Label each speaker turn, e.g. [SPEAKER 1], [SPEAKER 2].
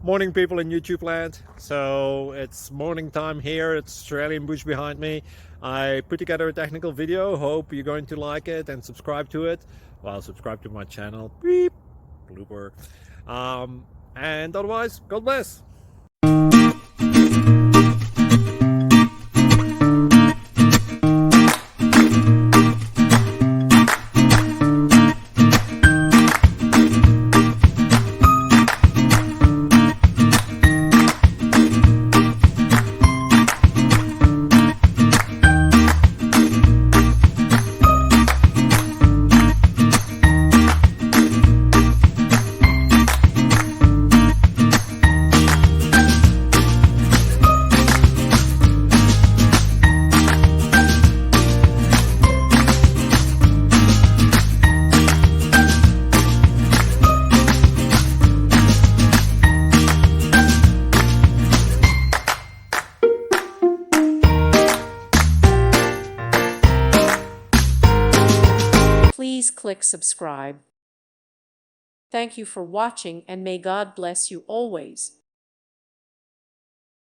[SPEAKER 1] Morning, people in YouTube land. So it's morning time here. It's Australian bush behind me. I put together a technical video. Hope you're going to like it and subscribe to it. Well, subscribe to my channel. Beep, blooper. And otherwise, God bless.
[SPEAKER 2] Please click subscribe. Thank you for watching and may God bless you always.